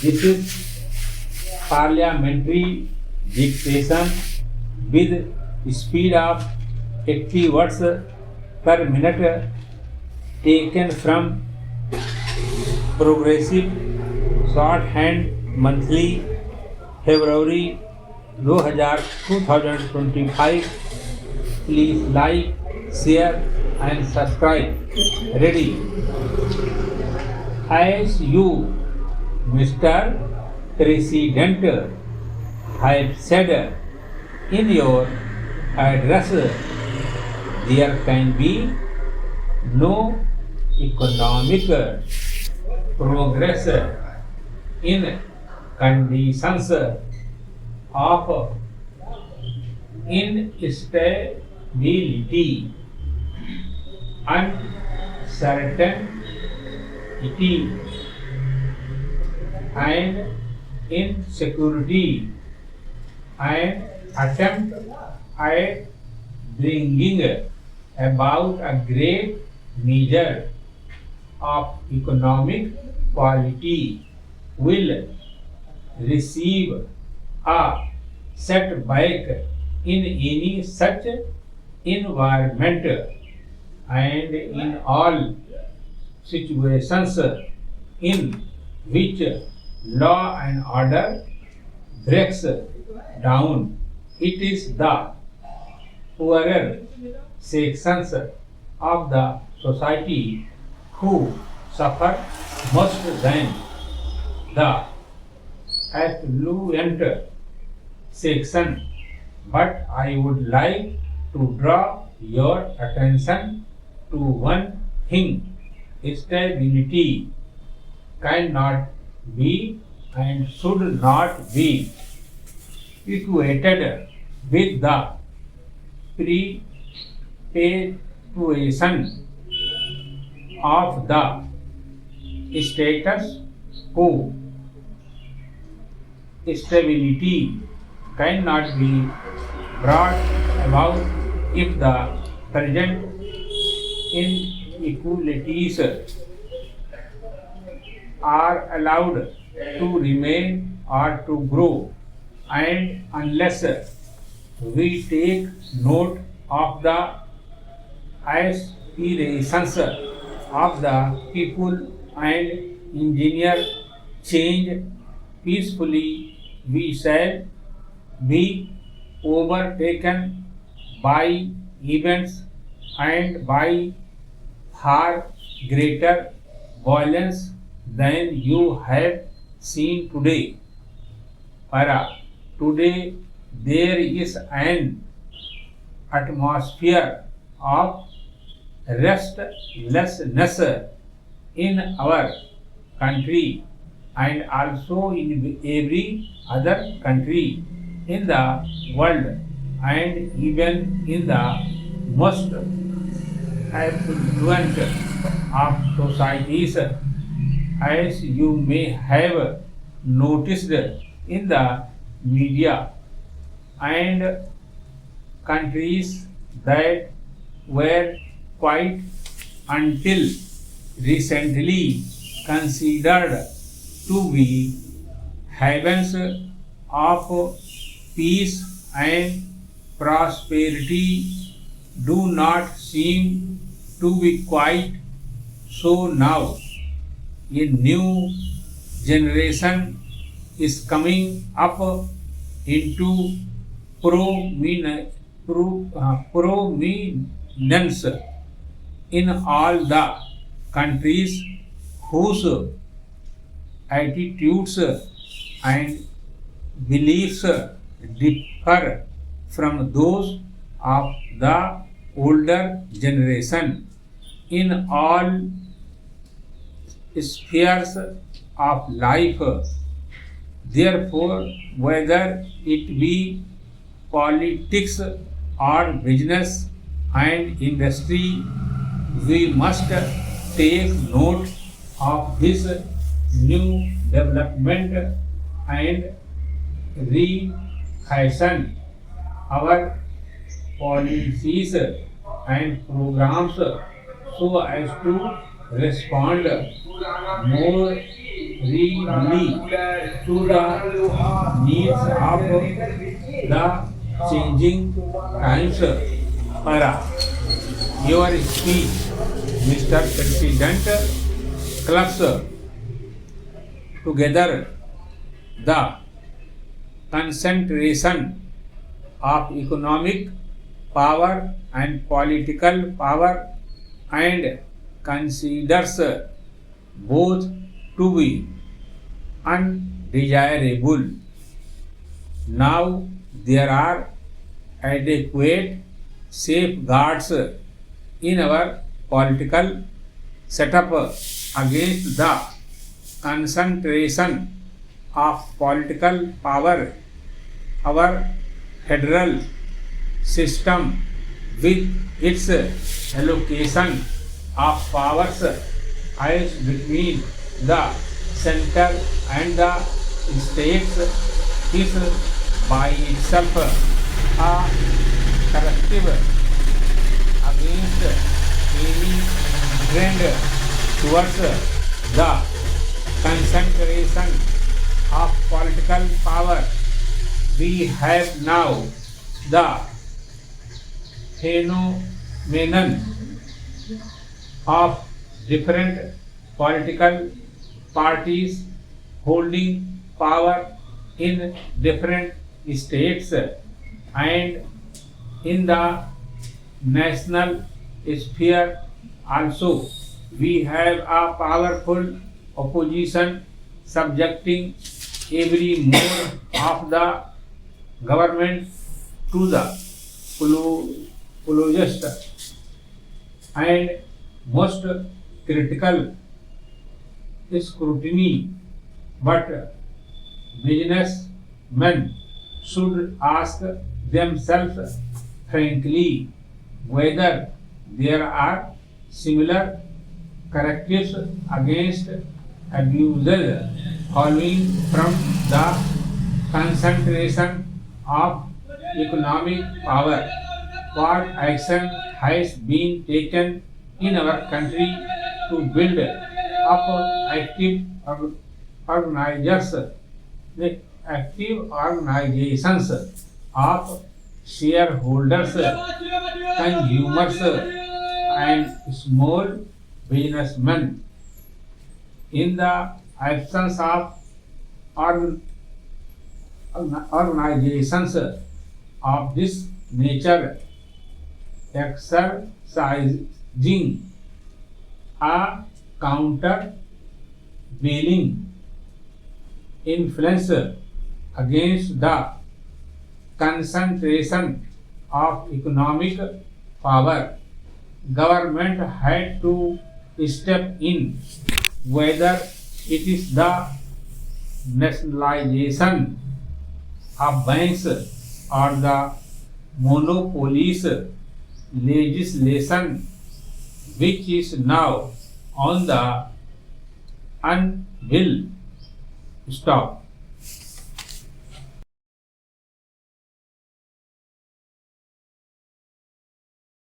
This is parliamentary dictation with speed of 80 words per minute taken from Progressive Shorthand Monthly February 2025. Please like, share and subscribe. Ready? As you, Mr. President, have said in your address, there can be no economic progress in conditions of instability, uncertainty, and insecurity, and attempt at bringing about a great measure of economic quality will receive a setback in any such environment, and in all situations in which law and order breaks down, it is the poorer sections of the society who suffer most than the affluent section. But I would like to draw your attention to one thing. Stability cannot be and should not be equated with the perpetuation of the status quo. Stability cannot be brought about if the present inequalities are allowed to remain or to grow, and unless we take note of the aspirations of the people and engineer change peacefully, we shall be overtaken by events and by far greater violence than you have seen today. Today there is an atmosphere of restlessness in our country and also in every other country in the world, and even in the most affluent of societies, as you may have noticed in the media. And countries that were quite until recently considered to be havens of peace and prosperity do not seem to be quite so now. A new generation is coming up into prominence in all the countries whose attitudes and beliefs differ from those of the older generation in all spheres of life. Therefore, whether it be politics or business and industry, we must take note of this new development and refashion our policies and programs so as to respond more to the needs of the changing times era. Your speech, Mr. President, clubs together the concentration of economic power and political power and considers both to be undesirable. Now there are adequate safeguards in our political setup against the concentration of political power. Our federal system with its allocation of powers lies between the center and the states is by itself a corrective against any trend towards the concentration of political power. We have now the phenomenon of different political parties holding power in different states and in the national sphere also. We have a powerful opposition subjecting every mode of the government to the poorest and most critical scrutiny. But businessmen should ask themselves frankly whether there are similar correctives against abuses following from the concentration of economic power. What action has been taken in our country to build up active organizations of shareholders, consumers, and small businessmen? In the absence of organizations of this nature exercising a countervailing influence against the concentration of economic power, government had to step in, whether it is the nationalization of banks or the monopolies legislation which is now on the unwill stop.